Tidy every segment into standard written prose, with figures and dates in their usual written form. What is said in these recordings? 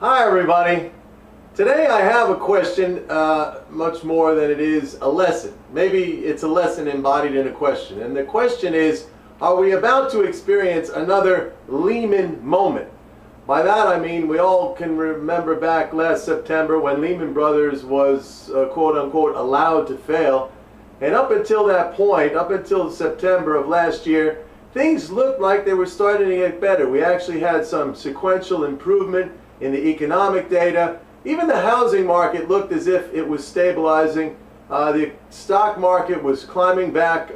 Hi everybody. Today I have a question, much more than it is a lesson. Maybe it's a lesson embodied in a question. And the question is, are we about to experience another Lehman moment? By that I mean we all can remember back last September when Lehman Brothers was quote unquote allowed to fail. And up until that point, up until September of last year, things looked like they were starting to get better. We actually had some sequential improvement in the economic data. Even the housing market looked as if it was stabilizing. The stock market was climbing back,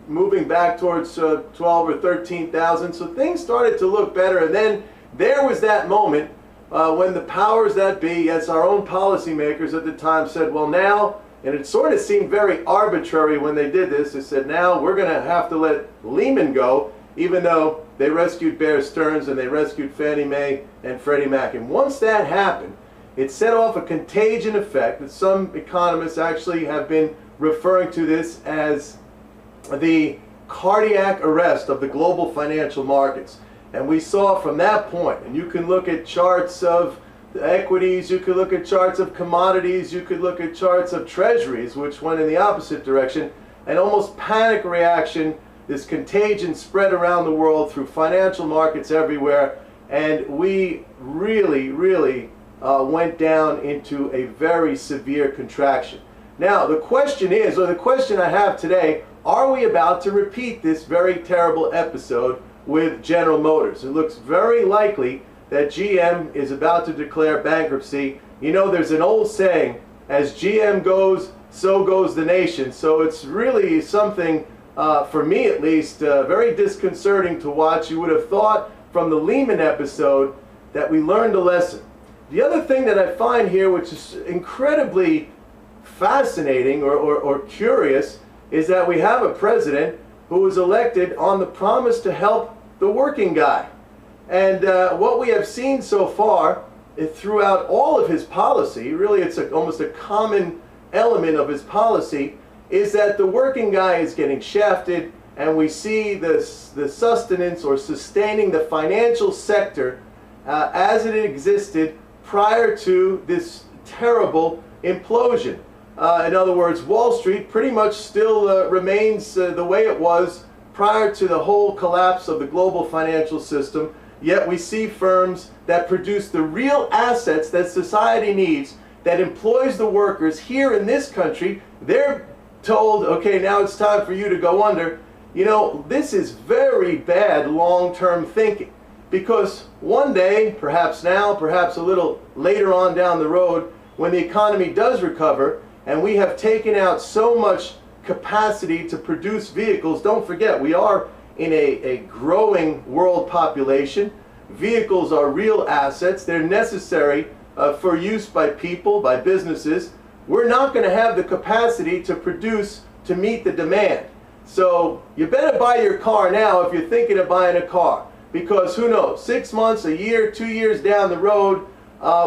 moving back towards 12 or 13,000. So things started to look better. And then there was that moment when the powers that be, yes, our own policymakers at the time said, well now, and it sort of seemed very arbitrary when they did this. They said, now we're going to have to let Lehman go, even though they rescued Bear Stearns and they rescued Fannie Mae and Freddie Mac. And once that happened, it set off a contagion effect that some economists actually have been referring to this as the cardiac arrest of the global financial markets. And we saw from that point, and you can look at charts of equities, you could look at charts of commodities, you could look at charts of treasuries, which went in the opposite direction, an almost panic reaction. This contagion spread around the world through financial markets everywhere, and we really went down into a very severe contraction. Now the question is, or the question I have today, are we about to repeat this very terrible episode with General Motors? It looks very likely that GM is about to declare bankruptcy. You know, there's an old saying, as GM goes, so goes the nation. So it's really something, for me at least, very disconcerting to watch. You would have thought from the Lehman episode that we learned a lesson. The other thing that I find here, which is incredibly fascinating or curious, is that we have a president who was elected on the promise to help the working guy. And what we have seen so far throughout all of his policy, really it's almost a common element of his policy, is that the working guy is getting shafted, and we see the sustenance or sustaining the financial sector as it existed prior to this terrible implosion. In other words, Wall Street pretty much still remains the way it was prior to the whole collapse of the global financial system. Yet we see firms that produce the real assets that society needs, that employs the workers here in this country. They're told, okay, now it's time for you to go under. You know, this is very bad long-term thinking, because one day, perhaps now, perhaps a little later on down the road, when the economy does recover and we have taken out so much capacity to produce vehicles, don't forget, we are in a growing world population. Vehicles are real assets. They're necessary for use by people, by businesses. We're not going to have the capacity to produce to meet the demand. So you better buy your car now if you're thinking of buying a car, because who knows, 6 months, a year, 2 years down the road,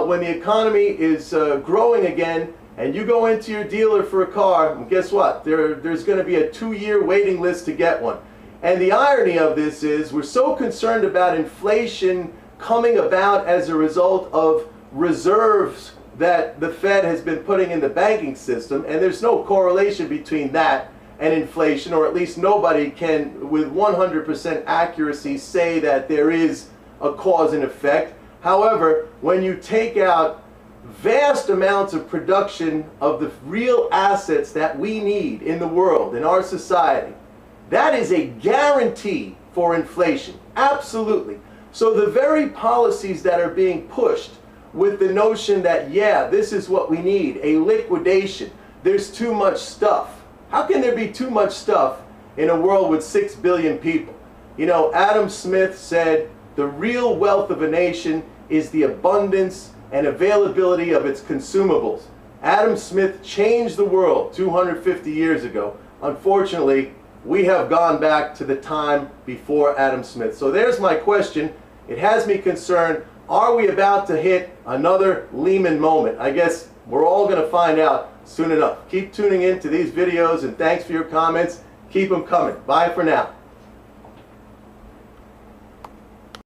when the economy is growing again, and you go into your dealer for a car, and guess what? There's going to be a 2-year waiting list to get one. And the irony of this is we're so concerned about inflation coming about as a result of reserves that the Fed has been putting in the banking system, and there's no correlation between that and inflation, or at least nobody can with 100% accuracy say that there is a cause and effect. However, when you take out vast amounts of production of the real assets that we need in the world, in our society, that is a guarantee for inflation. Absolutely. So the very policies that are being pushed with the notion that, yeah, this is what we need, a liquidation, there's too much stuff. How can there be too much stuff in a world with 6 billion people? You know, Adam Smith said, the real wealth of a nation is the abundance and availability of its consumables. Adam Smith changed the world 250 years ago. Unfortunately, we have gone back to the time before Adam Smith. So there's my question. It has me concerned. Are we about to hit another Lehman moment? I guess we're all going to find out soon enough. Keep tuning in to these videos, and thanks for your comments. Keep them coming. Bye for now.